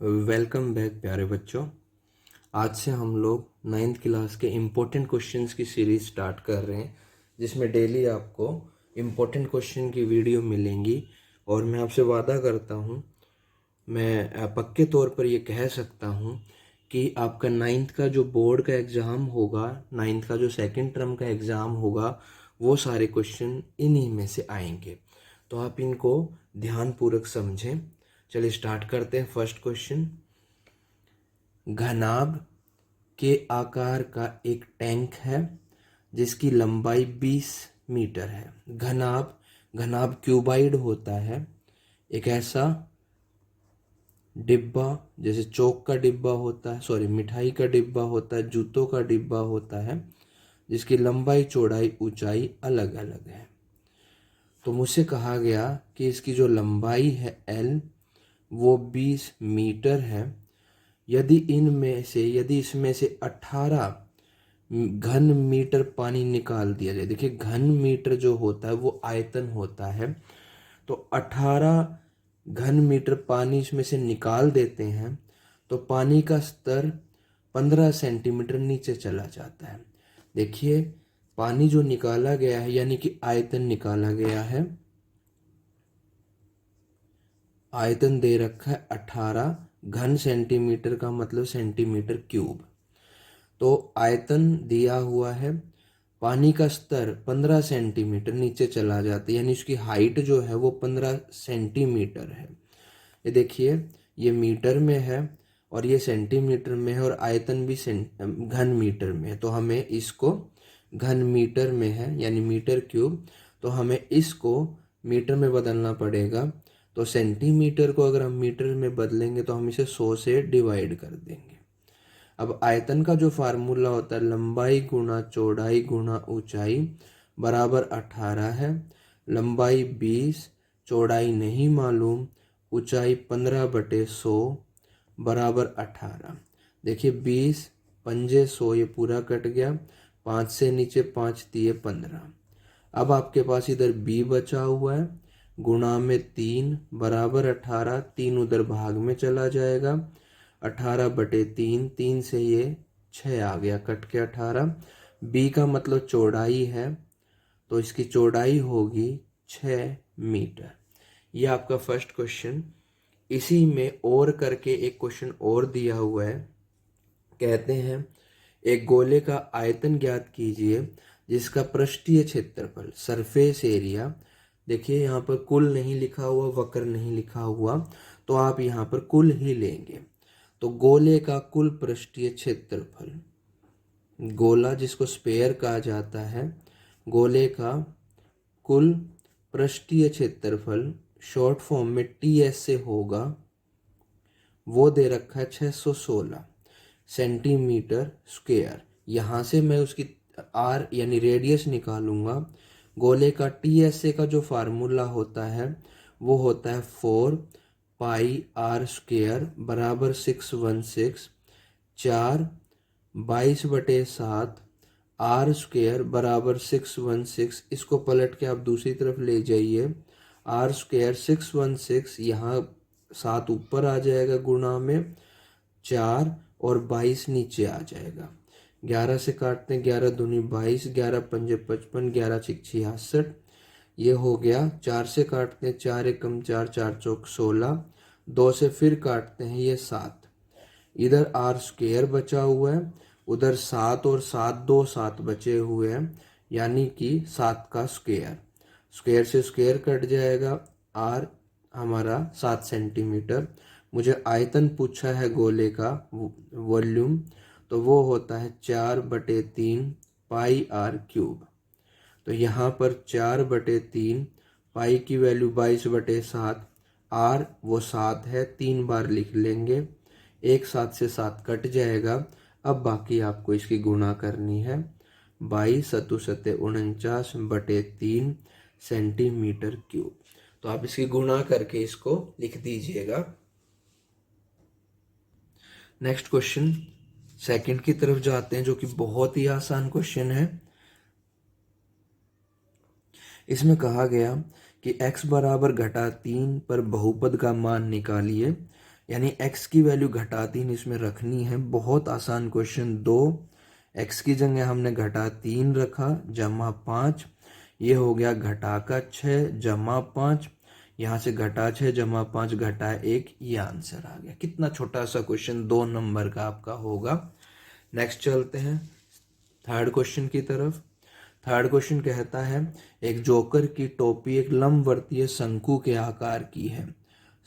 Welcome back प्यारे बच्चों। आज से हम लोग नाइन्थ क्लास के इम्पोर्टेंट क्वेश्चंस की सीरीज स्टार्ट कर रहे हैं, जिसमें डेली आपको इम्पोर्टेंट क्वेश्चन की वीडियो मिलेंगी। और मैं आपसे वादा करता हूँ, मैं पक्के तौर पर ये कह सकता हूँ कि आपका नाइन्थ का जो बोर्ड का एग्ज़ाम होगा, नाइन्थ का जो सेकेंड टर्म का एग्ज़ाम होगा, वो सारे क्वेश्चन इन्हीं में से आएंगे। तो आप इनको ध्यानपूर्वक समझें। चलिए स्टार्ट करते हैं। फर्स्ट क्वेश्चन, घनाभ के आकार का एक टैंक है जिसकी लंबाई 20 मीटर है। घनाभ घनाभ क्यूबाइड होता है, एक ऐसा डिब्बा जैसे चौक का डिब्बा होता है, सॉरी मिठाई का डिब्बा होता है, जूतों का डिब्बा होता है, जिसकी लंबाई चौड़ाई ऊंचाई अलग अलग है। तो मुझसे कहा गया कि इसकी जो लंबाई है L वो 20 मीटर है। यदि इसमें से 18 घन मीटर पानी निकाल दिया जाए। देखिए, घन मीटर जो होता है वो आयतन होता है, तो 18 घन मीटर पानी इसमें से निकाल देते हैं तो पानी का स्तर 15 सेंटीमीटर नीचे चला जाता है। देखिए, पानी जो निकाला गया है यानी कि आयतन निकाला गया है, आयतन दे रखा है 18 घन सेंटीमीटर, का मतलब सेंटीमीटर क्यूब। तो आयतन दिया हुआ है, पानी का स्तर 15 सेंटीमीटर नीचे चला जाता है, यानी उसकी हाइट जो है वो 15 सेंटीमीटर है। ये देखिए, ये मीटर में है और ये सेंटीमीटर में है, और आयतन भी घन मीटर में है। तो हमें इसको घन मीटर में है यानी मीटर क्यूब, तो हमें इसको मीटर में बदलना पड़ेगा। तो सेंटीमीटर को अगर हम मीटर में बदलेंगे तो हम इसे 100 से डिवाइड कर देंगे। अब आयतन का जो फार्मूला होता है, लंबाई गुणा चौड़ाई गुणा ऊंचाई बराबर 18 है। लंबाई 20, चौड़ाई नहीं मालूम, ऊंचाई 15/100 बराबर 18। देखिए, 20 पंजे 100, ये पूरा कट गया, 5 से नीचे 5 दिए 15। अब आपके पास इधर b बचा हुआ है, गुणा में 3 बराबर 18, 3 उधर भाग में चला जाएगा, 18/3, 3 से ये 6 आ गया, कट के 18। b का मतलब चौड़ाई है, तो इसकी चौड़ाई होगी 6 मीटर। ये आपका फर्स्ट क्वेश्चन। इसी में और करके एक क्वेश्चन और दिया हुआ है। कहते हैं, एक गोले का आयतन ज्ञात कीजिए जिसका पृष्ठीय क्षेत्रफल, सरफेस एरिया, देखिए यहाँ पर कुल नहीं लिखा हुआ, वक्र नहीं लिखा हुआ, तो आप यहाँ पर कुल ही लेंगे। तो गोले का कुल पृष्ठीय क्षेत्रफल, गोला जिसको स्फेयर कहा जाता है, गोले का कुल पृष्ठीय क्षेत्रफल शॉर्ट फॉर्म में TS से होगा, वो दे रखा है 616 सेंटीमीटर स्क्वायर। यहाँ से मैं उसकी R यानी रेडियस निकालूंगा। गोले का TSA का जो फार्मूला होता है वो होता है 4πr² बराबर 616, 4 22/7 R² बराबर 616। इसको पलट के आप दूसरी तरफ ले जाइए, R² 616, यहाँ 7 ऊपर आ जाएगा गुणा में, 4 और 22 नीचे आ जाएगा। 11 से काटते हैं, 11 दूनी 22, 11 पंजे 55, 11 छिक 66, ये हो गया। 4 से काटते हैं, 4 एकम 4, 4 चौक 16, 2 से फिर काटते हैं, ये 7। इधर R² बचा हुआ है, उधर 7 और 7, 2 7 बचे हुए हैं, यानी कि 7 का स्क्वायर, स्क्वायर से स्क्वायर कट जाएगा। R हमारा 7 सेंटीमीटर। मुझे आयतन पूछा है गोले का, वॉल्यूम, तो वो होता है 4/3 πr³। तो यहाँ पर 4/3, पाई की वैल्यू 22/7, R वो 7 है, 3 बार लिख लेंगे, एक 7 से 7 कट जाएगा। अब बाकी आपको इसकी गुणा करनी है, 22 सतु सते 49/3 सेंटीमीटर क्यूब। तो आप इसकी गुणा करके इसको लिख दीजिएगा। नेक्स्ट क्वेश्चन, सेकंड की तरफ जाते हैं, जो कि बहुत ही आसान क्वेश्चन है। इसमें कहा गया कि x बराबर -3 पर बहुपद का मान निकालिए। यानी x की वैल्यू घटा 3 इसमें रखनी है। बहुत आसान क्वेश्चन। 2 x की जगह हमने घटा 3 रखा जमा 5, ये हो गया घटा का 6 जमा 5, यहाँ से घटा 6 जमा 5 घटा 1, ये आंसर आ गया। कितना छोटा सा क्वेश्चन, 2 नंबर का आपका होगा। नेक्स्ट चलते हैं थर्ड क्वेश्चन की तरफ। थर्ड क्वेश्चन कहता है एक जोकर की टोपी एक लंबवर्तीय शंकु के आकार की है।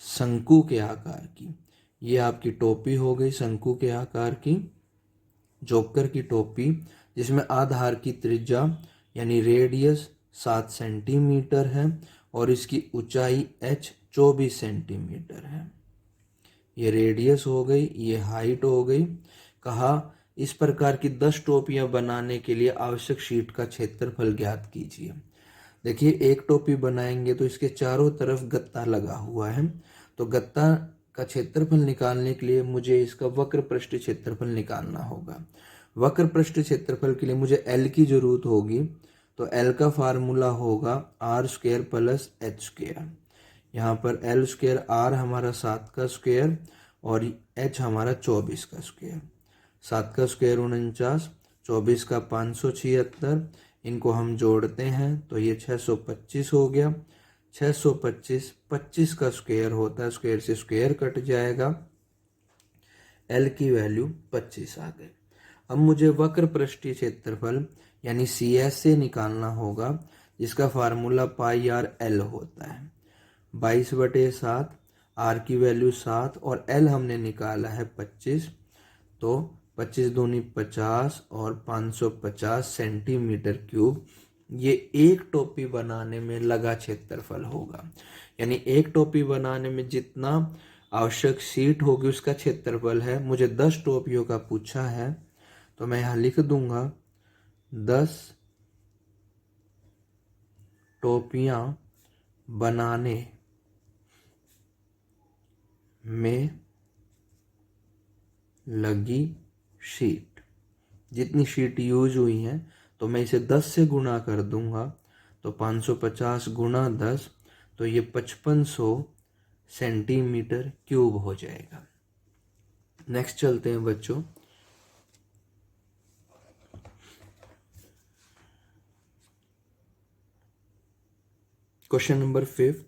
शंकु के आकार की, ये आपकी टोपी हो गई शंकु के आकार की, जोकर की टोपी, जिसमें आधार की त्रिज्या यानी रेडियस 7 सेंटीमीटर है और इसकी ऊंचाई h 24 सेंटीमीटर है। ये रेडियस हो गई, ये हाइट हो गई। कहा इस प्रकार की 10 टोपियां बनाने के लिए आवश्यक शीट का क्षेत्रफल ज्ञात कीजिए। देखिए एक टोपी बनाएंगे तो इसके चारों तरफ गत्ता लगा हुआ है, तो गत्ता का क्षेत्रफल निकालने के लिए मुझे इसका वक्र पृष्ठ क्षेत्रफल निकालना होगा। वक्र पृष्ठ क्षेत्रफल के लिए मुझे L की जरूरत होगी, तो L का फार्मूला होगा r square plus h square. यहाँ पर L स्क्वायर, R हमारा 7 का स्क्वायर और H हमारा 24 का स्क्वायर। 7 का स्क्वायर 49, 24 का 576, इनको हम जोड़ते हैं तो ये 625 हो गया। 625 25 का स्क्वायर होता है, स्क्वायर से स्क्वायर कट जाएगा, L की वैल्यू 25 आ गई। अब मुझे वक्र पृष्ठीय क्षेत्रफल यानी CS से निकालना होगा, जिसका फार्मूला पाई आर L होता है। 22/7, R की वैल्यू 7 और L हमने निकाला है 25, तो 25 दूनी 50 और 550 सेंटीमीटर क्यूब ये एक टोपी बनाने में लगा क्षेत्रफल होगा। यानी एक टोपी बनाने में जितना आवश्यक शीट होगी उसका क्षेत्रफल है। मुझे 10 टोपियों का पूछा है, तो मैं यहाँ लिख दूंगा 10 टोपियां बनाने में लगी शीट। जितनी शीट यूज हुई हैं तो मैं इसे 10 से गुणा कर दूंगा, तो 550 गुणा 10, तो ये 5500 सेंटीमीटर क्यूब हो जाएगा। नेक्स्ट चलते हैं बच्चों। Question number 5।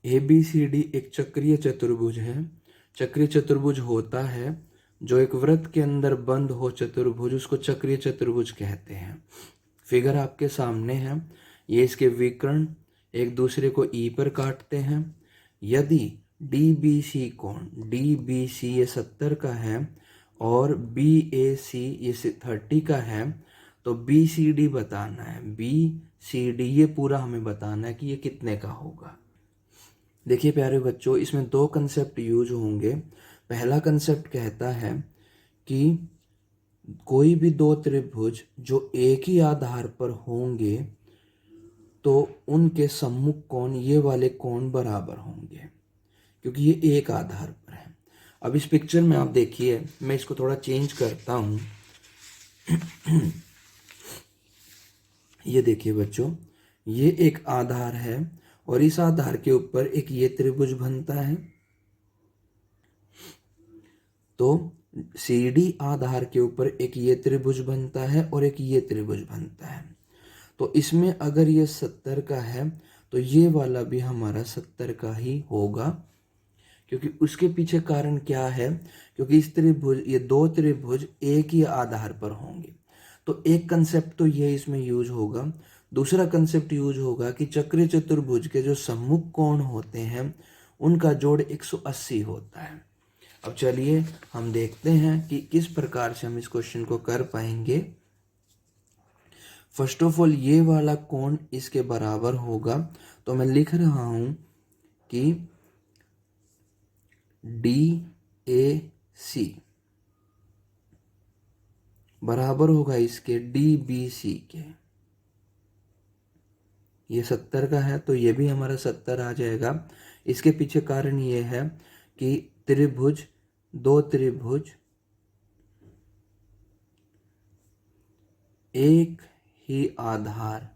ABCD एक चक्रीय चतुर्भुज है। चक्रीय चतुर्भुज होता है जो एक वृत्त के अंदर बंद हो चतुर्भुज, उसको चक्रीय चतुर्भुज कहते हैं। फिगर आपके सामने है, ये इसके विकर्ण एक दूसरे को E पर काटते हैं। यदि DBC कोण, DBC ये 70 का है और BAC ये 30 का है, तो BCD बताना है। BCD ये पूरा हमें बताना है कि ये कितने का होगा। देखिए प्यारे बच्चों, इसमें 2 कंसेप्ट यूज होंगे। पहला कंसेप्ट कहता है कि कोई भी 2 त्रिभुज जो एक ही आधार पर होंगे तो उनके सम्मुख कोण, ये वाले कोण बराबर होंगे, क्योंकि ये एक आधार पर है। अब इस पिक्चर में आप देखिए, मैं इसको थोड़ा चेंज करता हूं। ये देखिए बच्चों, ये एक आधार है और इस आधार के ऊपर एक ये त्रिभुज बनता है। तो CD आधार के ऊपर एक ये त्रिभुज बनता है और एक ये त्रिभुज बनता है। तो इसमें अगर ये 70 का है तो ये वाला भी हमारा 70 का ही होगा, क्योंकि उसके पीछे कारण क्या है, क्योंकि इस त्रिभुज, ये 2 त्रिभुज एक ही आधार पर होंगे। तो एक कंसेप्ट तो ये इसमें यूज होगा। दूसरा कंसेप्ट यूज होगा कि चक्रीय चतुर्भुज के जो सम्मुख कोण होते हैं उनका जोड़ 180 होता है। अब चलिए हम देखते हैं कि किस प्रकार से हम इस क्वेश्चन को कर पाएंगे। फर्स्ट ऑफ ऑल ये वाला कोण इसके बराबर होगा, तो मैं लिख रहा हूं कि DAC बराबर होगा इसके DBC के। ये 70 का है तो ये भी हमारा 70 आ जाएगा। इसके पीछे कारण ये है कि त्रिभुज, 2 त्रिभुज एक ही आधार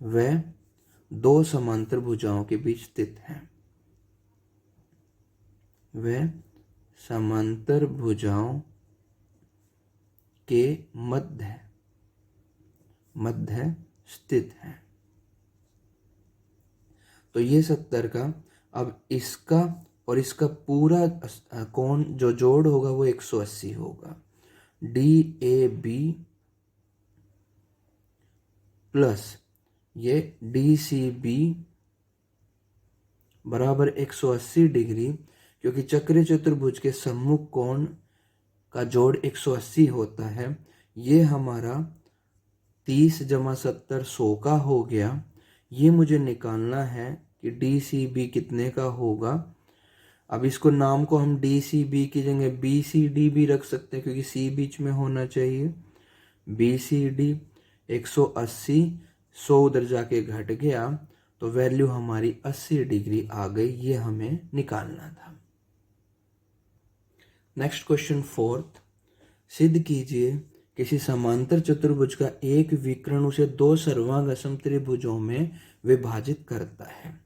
व दो समांतर भुजाओं के बीच स्थित है। वह समांतर भुजाओं के मध्य स्थित है। तो ये 70 का, अब इसका और इसका पूरा कोण जो जोड़ होगा वो 180 होगा। DAB प्लस ये DCB बराबर 180 डिग्री, क्योंकि चक्रीय चतुर्भुज के सम्मुख कोण का जोड़ 180 होता है। ये हमारा 30 जमा 70 100 का हो गया। ये मुझे निकालना है कि DCB कितने का होगा। अब इसको नाम को हम DCB की जगह BCD भी रख सकते हैं, क्योंकि C बीच में होना चाहिए। BCD 180, 100 उधर जाके घट गया तो वैल्यू हमारी 80 डिग्री आ गई। ये हमें निकालना था। नेक्स्ट क्वेश्चन 4th, सिद्ध कीजिए किसी समांतर चतुर्भुज का एक विकर्ण उसे दो सर्वांग समत्रिभुजों में विभाजित करता है।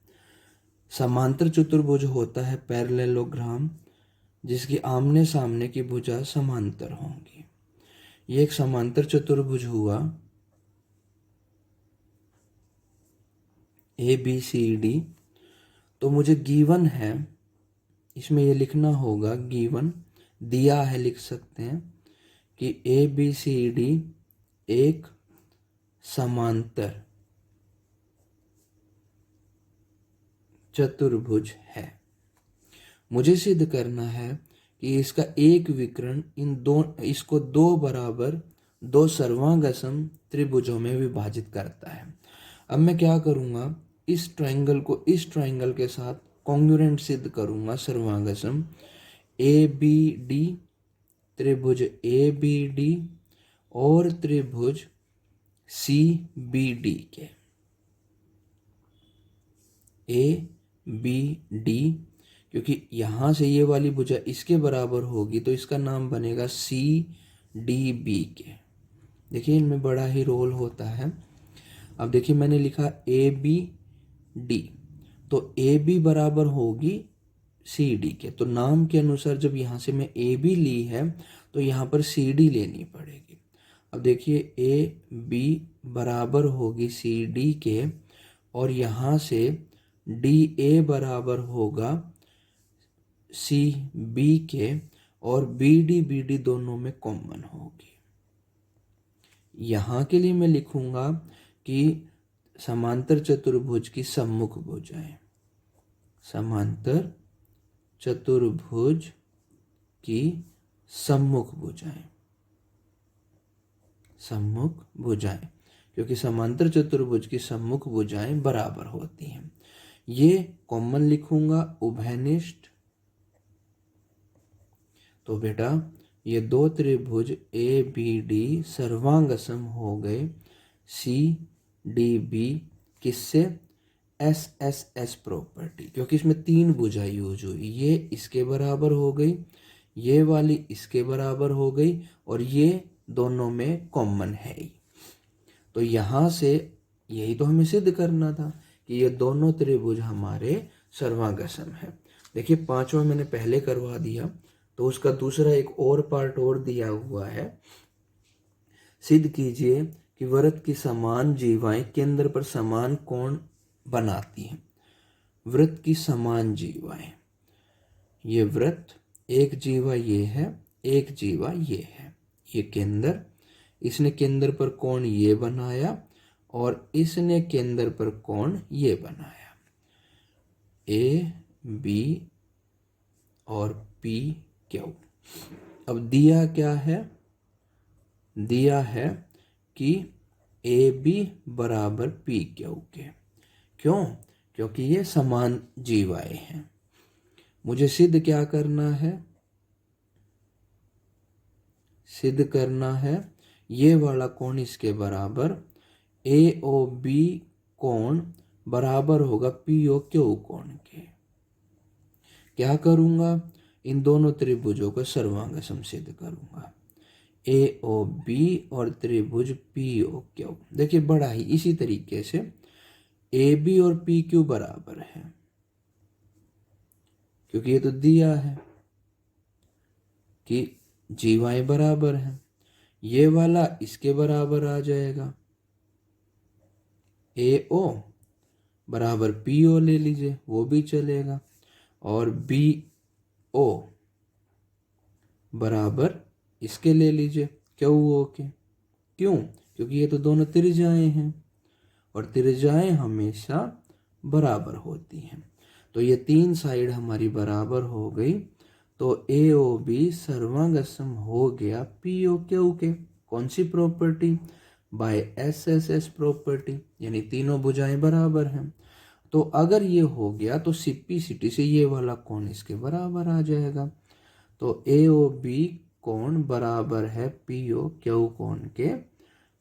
समांतर चतुर्भुज होता है पैरेललोग्राम, जिसकी आमने सामने की भुजा समांतर होंगी। ये एक समांतर चतुर्भुज हुआ ABCD। तो मुझे गिवन है, इसमें ये लिखना होगा, गिवन दिया है, लिख सकते हैं कि ABCD एक समांतर चतुर्भुज है। मुझे सिद्ध करना है कि इसका एक विकर्ण इसको दो बराबर दो सर्वांगसम त्रिभुजों में विभाजित करता है। अब मैं क्या करूँगा, इस ट्रायंगल को इस ट्रायंगल के साथ कॉन्ग्रुएंट सिद्ध करूँगा, सर्वांगसम। ABD त्रिभुज ABD और त्रिभुज CBD के ABD, क्योंकि यहाँ से ये वाली भुजा इसके बराबर होगी तो इसका नाम बनेगा CDB के। देखिए इनमें बड़ा ही रोल होता है। अब देखिए मैंने लिखा ABD, तो AB बराबर होगी CD के, तो नाम के अनुसार जब यहाँ से मैं AB ली है तो यहाँ पर CD लेनी पड़ेगी। अब देखिए AB बराबर होगी CD के, और यहाँ से DA बराबर होगा CB के, और BD दोनों में कॉमन होगी। यहाँ के लिए मैं लिखूंगा कि समांतर चतुर्भुज की सम्मुख भुजाएं, समांतर चतुर्भुज की सम्मुख भुजाएं, क्योंकि समांतर चतुर्भुज की सम्मुख भुजाएं बराबर होती हैं। ये कॉमन लिखूंगा, उभयनिष्ठ। तो बेटा ये दो त्रिभुज ABD सर्वांगसम हो गए CDB किससे, SSS प्रॉपर्टी, क्योंकि इसमें तीन भुजा यूज हुई। ये इसके बराबर हो गई, ये वाली इसके बराबर हो गई, और ये दोनों में कॉमन है ही। तो यहाँ से यही तो हमें सिद्ध करना था कि ये दोनों त्रिभुज हमारे सर्वांगसम है। देखिए पांचवा मैंने पहले करवा दिया, तो उसका दूसरा एक और पार्ट और दिया हुआ है। सिद्ध कीजिए कि वृत्त की समान जीवाएं केंद्र पर समान कोण बनाती हैं। वृत्त की समान जीवाएं, ये वृत्त एक जीवा ये है, एक जीवा ये है, ये केंद्र, इसने केंद्र पर कोण ये बनाया और इसने केंद्र पर कोण ये बनाया, AB और PQ। अब दिया क्या है, दिया है कि AB बराबर PQ के। क्यों? क्योंकि ये समान जीवाएं हैं। मुझे सिद्ध क्या करना है, सिद्ध करना है ये वाला कोण इसके बराबर, AOB कोण बराबर होगा POQ कोण के। क्या करूंगा, इन दोनों त्रिभुजों को सर्वांगसम सिद्ध करूंगा, AOB और त्रिभुज POQ। देखिए बड़ा ही इसी तरीके से ए बी और पी क्यू बराबर है, क्योंकि ये तो दिया है कि जी वाई बराबर है, ये वाला इसके बराबर आ जाएगा, ए ओ बराबर पी ओ ले लीजिए, वो भी चलेगा, और बी ओ बराबर इसके ले लीजिए, क्यू ओ के। क्यों? क्योंकि ये तो दोनों त्रिज्याएं हैं और त्रिज्याएं हमेशा बराबर होती हैं। तो ये तीन साइड हमारी बराबर हो गई, तो ए ओ बी सर्वांग सम हो गया पी ओ क्यू के। कौन सी property? By S S S property, यानी तीनों भुजाएं बराबर हैं। तो अगर ये हो गया तो सिप्लिसिटी से ये वाला कोण इसके बराबर आ जाएगा। तो ए ओ बी कोण बराबर है पी ओ क्यू कोण के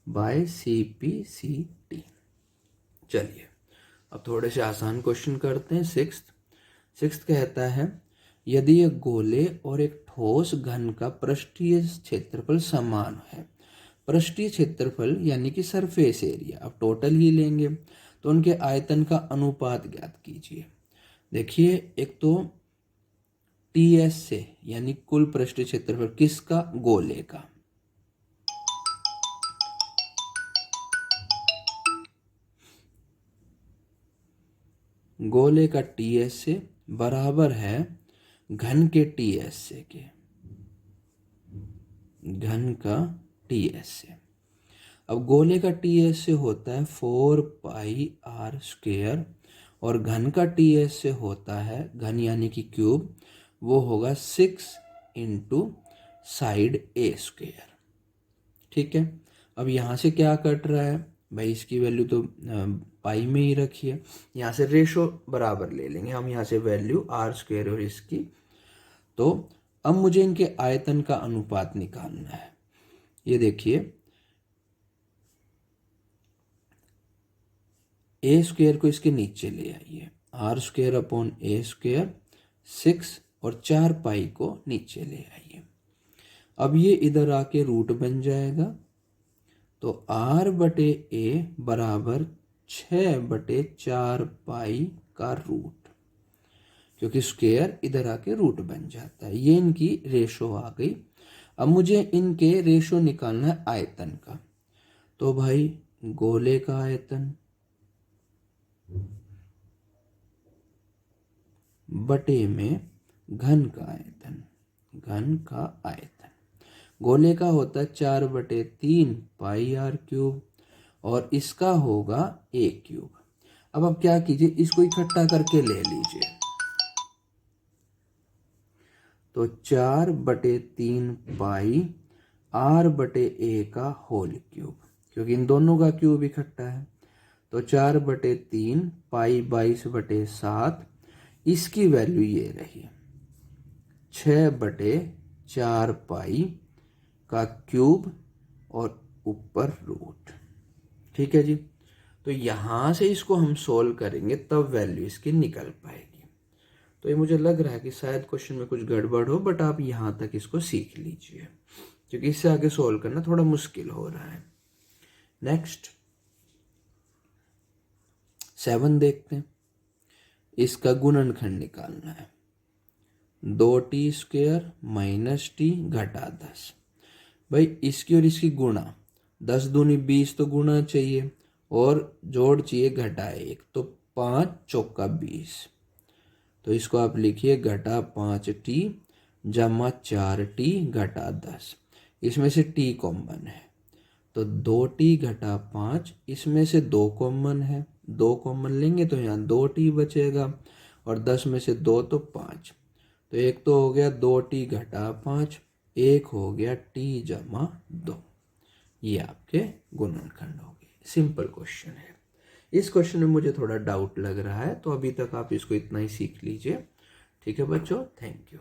by C P C T. चलिए अब थोड़े से आसान क्वेश्चन करते हैं। सिक्स्थ कहता है यदि एक गोले और एक ठोस घन का पृष्ठीय क्षेत्रफल समान है, पृष्ठीय क्षेत्रफल यानी कि सरफेस एरिया, अब टोटल ही लेंगे, तो उनके आयतन का अनुपात ज्ञात कीजिए। देखिए एक तो टी एस से यानी कुल पृष्ठीय क्षेत्रफल किसका? गोले का। गोले का टी एस से बराबर है घन के टी एस से के, घन का टी एस से। अब गोले का टी एस से होता है 4 पाई आर स्क्वेयर, और घन का टी एस से होता है, घन यानी कि क्यूब, वो होगा 6 इंटू साइड ए स्क्वेयर। ठीक है, अब यहाँ से क्या कट रहा है भाई? इसकी वैल्यू तो पाई में ही रखिए, यहाँ से रेशो बराबर ले लेंगे हम, यहाँ से वैल्यू आर स्क्वेयर और इसकी। तो अब मुझे इनके आयतन का अनुपात निकालना है। ये देखिए ए स्क्वेयर को इसके नीचे ले आइए, r square upon a square 6 और 4 पाई को नीचे ले आइए। अब ये इधर आके रूट बन जाएगा, तो आर बटे ए बराबर 6/4 पाई का रूट, क्योंकि स्क्वेयर इधर आके रूट बन जाता है। ये इनकी रेशो आ गई। अब मुझे इनके रेशो निकालना है आयतन का। तो भाई गोले का आयतन बटे में घन का आयतन, घन का आयतन गोले का होता है 4/3 पाई आर क्यूब, और इसका होगा ए क्यूब। अब आप क्या कीजिए, इसको इकट्ठा करके ले लीजिए, तो 4/3 पाई आर बटे ए का होल क्यूब, क्योंकि इन दोनों का क्यूब इकट्ठा है। तो 4/3 पाई 22/7, इसकी वैल्यू ये रही 6/4 पाई का क्यूब और ऊपर रूट। ठीक है जी, तो यहाँ से इसको हम सोल्व करेंगे तब वैल्यू इसकी निकल पाएगी। तो ये मुझे लग रहा है कि शायद क्वेश्चन में कुछ गड़बड़ हो, बट आप यहाँ तक इसको सीख लीजिए, क्योंकि इससे आगे सोल्व करना थोड़ा मुश्किल हो रहा है। नेक्स्ट 7 देखते हैं। इसका गुणनखंड निकालना है, 2t स्क्वेयर माइनस टी घटा 10। भाई इसकी और इसकी गुणा, 10 दूनी 20 तो गुणा चाहिए, और जोड़ चाहिए घटा 1, तो 5 चौका 20। तो इसको आप लिखिए घटा 5t जमा 4t घटा 10। इसमें से t कॉमन है, तो 2t घटा 5, इसमें से 2 कॉमन है, 2 कॉमन लेंगे तो यहाँ 2t बचेगा, और 10 में से 2 तो 5। तो एक तो हो गया 2t घटा 5, एक हो गया t जमा 2। ये आपके गुणनखंड हो गए। सिंपल क्वेश्चन है। इस क्वेश्चन में मुझे थोड़ा डाउट लग रहा है, तो अभी तक आप इसको इतना ही सीख लीजिए। ठीक है बच्चों, थैंक यू।